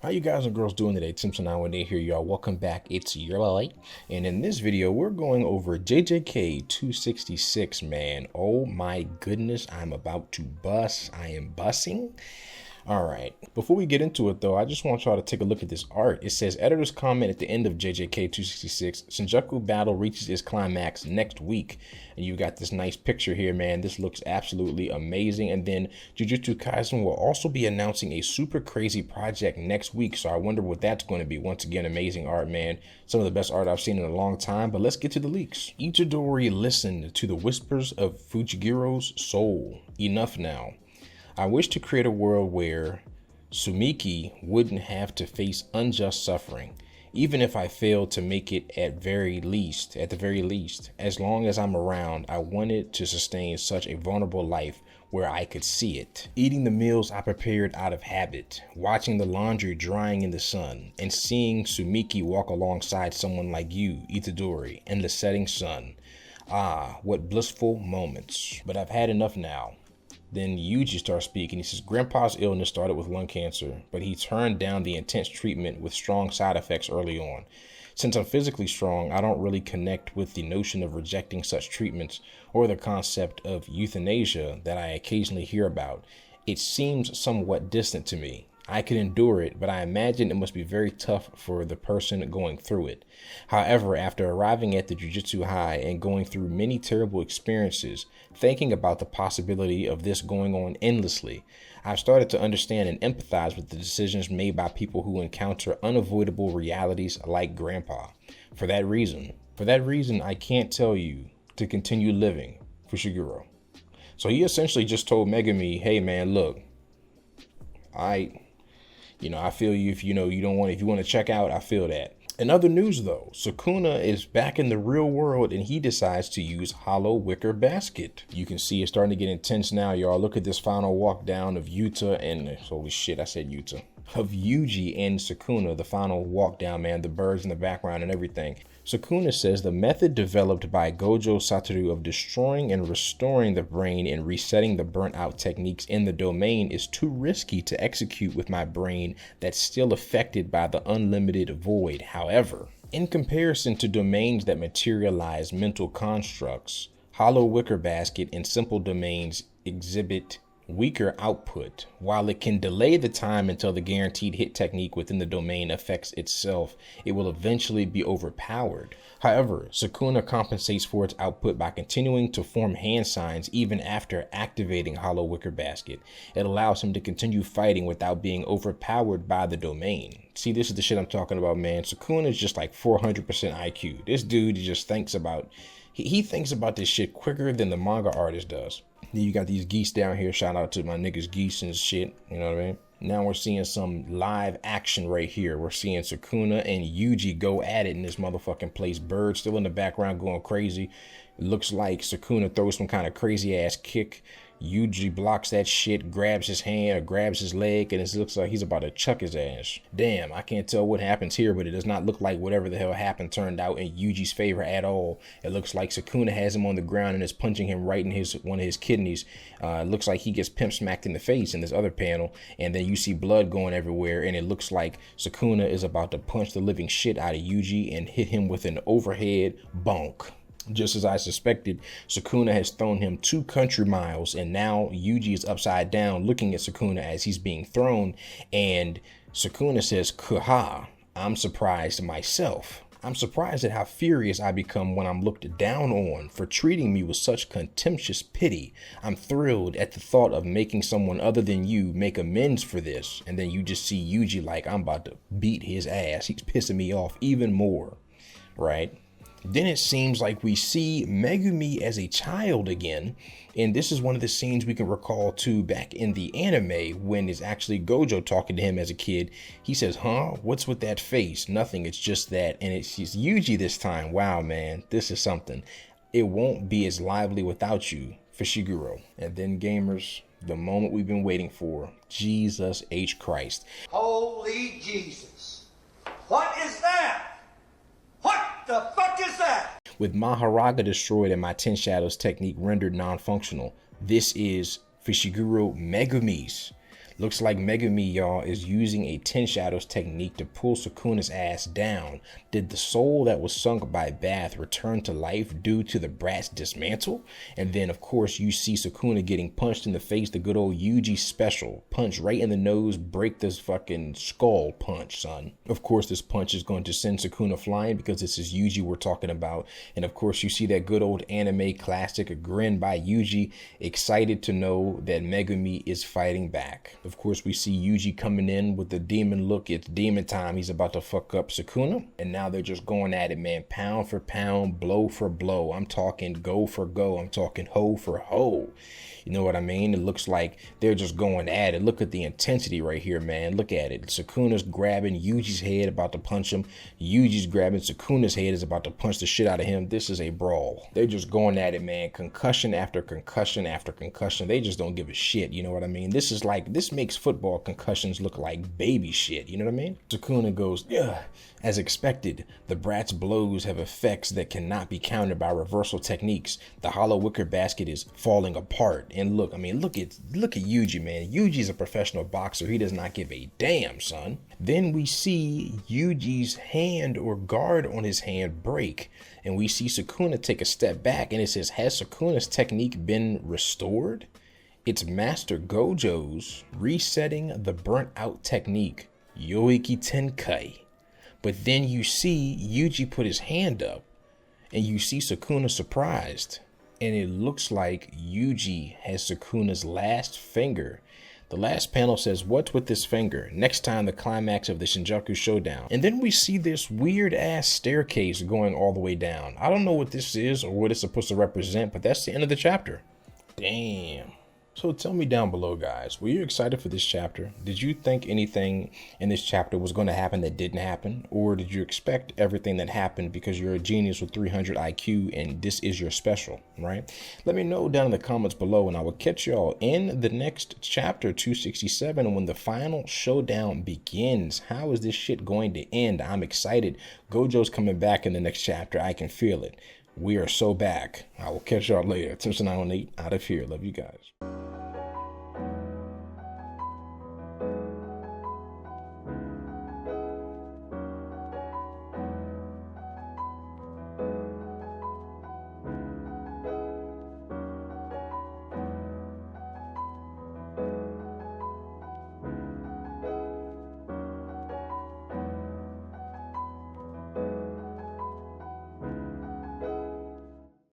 How you guys and girls doing today? Simpson I here, y'all. Welcome back. It's your light. And in this video, we're going over JJK 266, man. Oh my goodness, I'm about to bust. I am bussing. All right. Before we get into it, though, I just want y'all to take a look at this art. It says, editor's comment at the end of JJK 266, Shinjuku battle reaches its climax next week. And you got this nice picture here, man. This looks absolutely amazing. And then Jujutsu Kaisen will also be announcing a super crazy project next week. So I wonder what that's going to be. Once again, amazing art, man. Some of the best art I've seen in a long time. But let's get to the leaks. Itadori listened to the whispers of Fujigiro's soul. Enough now. I wish to create a world where Sumiki wouldn't have to face unjust suffering, even if I failed to make it at the very least. As long as I'm around, I wanted to sustain such a vulnerable life where I could see it. Eating the meals I prepared out of habit, watching the laundry drying in the sun, and seeing Sumiki walk alongside someone like you, Itadori, in the setting sun. Ah, what blissful moments. But I've had enough now. Then Yuji starts speaking. He says, Grandpa's illness started with lung cancer, but he turned down the intense treatment with strong side effects early on. Since I'm physically strong, I don't really connect with the notion of rejecting such treatments or the concept of euthanasia that I occasionally hear about. It seems somewhat distant to me. I could endure it, but I imagine it must be very tough for the person going through it. However, after arriving at the Jujutsu High and going through many terrible experiences, thinking about the possibility of this going on endlessly, I've started to understand and empathize with the decisions made by people who encounter unavoidable realities like Grandpa. For that reason, I can't tell you to continue living, Fushiguro. So he essentially just told Megumi, hey man, look, I feel you if you want to check out, I feel that. In other news though, Sukuna is back in the real world and he decides to use hollow wicker basket. You can see it's starting to get intense now, y'all. Look at this final walk down of Yuta and, holy shit, I said Yuta. Of Yuji and Sukuna, the final walk down, man, the birds in the background and everything. Sukuna says the method developed by Gojo Satoru of destroying and restoring the brain and resetting the burnt out techniques in the domain is too risky to execute with my brain that's still affected by the unlimited void. However, in comparison to domains that materialize mental constructs, hollow wicker basket and simple domains exhibit weaker output. While it can delay the time until the guaranteed hit technique within the domain affects itself, it will eventually be overpowered. However, Sukuna compensates for its output by continuing to form hand signs even after activating hollow wicker basket. It allows him to continue fighting without being overpowered by the domain. See, this is the shit I'm talking about, man. Sukuna is just like 400% IQ. This dude just thinks about, he thinks about this shit quicker than the manga artist does. Then you got these geese down here. Shout out to my niggas geese and shit. You know what I mean? Now we're seeing some live action right here. We're seeing Sukuna and Yuji go at it in this motherfucking place. Bird still in the background going crazy. It looks like Sukuna throws some kind of crazy ass kick. Yuji blocks that shit, grabs his hand or grabs his leg, and it looks like he's about to chuck his ass. Damn, I can't tell what happens here, but it does not look like whatever the hell happened turned out in Yuji's favor at all. It looks like Sukuna has him on the ground and is punching him right in one of his kidneys. It looks like he gets pimp smacked in the face in this other panel, and then you see blood going everywhere, and it looks like Sukuna is about to punch the living shit out of Yuji and hit him with an overhead bonk. Just as I suspected, Sukuna has thrown him 2 country miles, and now Yuji is upside down looking at Sukuna as he's being thrown, and Sukuna says, Kuha, I'm surprised myself. I'm surprised at how furious I become when I'm looked down on for treating me with such contemptuous pity. I'm thrilled at the thought of making someone other than you make amends for this. And then you just see Yuji like, I'm about to beat his ass. He's pissing me off even more, right? Then it seems like we see Megumi as a child again. And this is one of the scenes we can recall too back in the anime when it's actually Gojo talking to him as a kid. He says, huh? What's with that face? Nothing. It's just that. And it's Yuji this time. Wow, man, this is something. It won't be as lively without you, Fushiguro. And then gamers, the moment we've been waiting for. Jesus H. Christ. Holy Jesus. What is that? What the fuck is that? With Maharaga destroyed and my 10 Shadows technique rendered non-functional, this is Fushiguro Megumi's Looks like Megumi, y'all, is using a 10 shadows technique to pull Sukuna's ass down. Did the soul that was sunk by Bath return to life due to the brat's dismantle? And then, of course, you see Sukuna getting punched in the face, the good old Yuji special. Punch right in the nose, break this fucking skull punch, son. Of course, this punch is going to send Sukuna flying because this is Yuji we're talking about. And of course, you see that good old anime classic, a grin by Yuji, excited to know that Megumi is fighting back. Of course, we see Yuji coming in with the demon look. It's demon time. He's about to fuck up Sukuna. And now they're just going at it, man. Pound for pound, blow for blow. I'm talking go for go. I'm talking ho for ho. You know what I mean? It looks like they're just going at it. Look at the intensity right here, man. Look at it. Sukuna's grabbing Yuji's head, about to punch him. Yuji's grabbing Sukuna's head, is about to punch the shit out of him. This is a brawl. They're just going at it, man. Concussion after concussion after concussion. They just don't give a shit. You know what I mean? This makes football concussions look like baby shit. You know what I mean? Sukuna goes, yeah. As expected, the brat's blows have effects that cannot be countered by reversal techniques. The hollow wicker basket is falling apart. And look at Yuji, man. Yuji's a professional boxer. He does not give a damn, son. Then we see Yuji's hand or guard on his hand break. And we see Sukuna take a step back, and it says, has Sukuna's technique been restored? It's Master Gojo's resetting the burnt out technique, Yoiki Tenkai. But then you see Yuji put his hand up, and you see Sukuna surprised. And it looks like Yuji has Sukuna's last finger. The last panel says, what's with this finger? Next time, the climax of the Shinjuku showdown. And then we see this weird ass staircase going all the way down. I don't know what this is or what it's supposed to represent, but that's the end of the chapter. Damn. So tell me down below, guys, were you excited for this chapter? Did you think anything in this chapter was going to happen that didn't happen? Or did you expect everything that happened because you're a genius with 300 IQ and this is your special, right? Let me know down in the comments below, and I will catch y'all in the next chapter 267 when the final showdown begins. How is this shit going to end? I'm excited. Gojo's coming back in the next chapter. I can feel it. We are so back. I will catch y'all later. Tim908 out of here. Love you guys.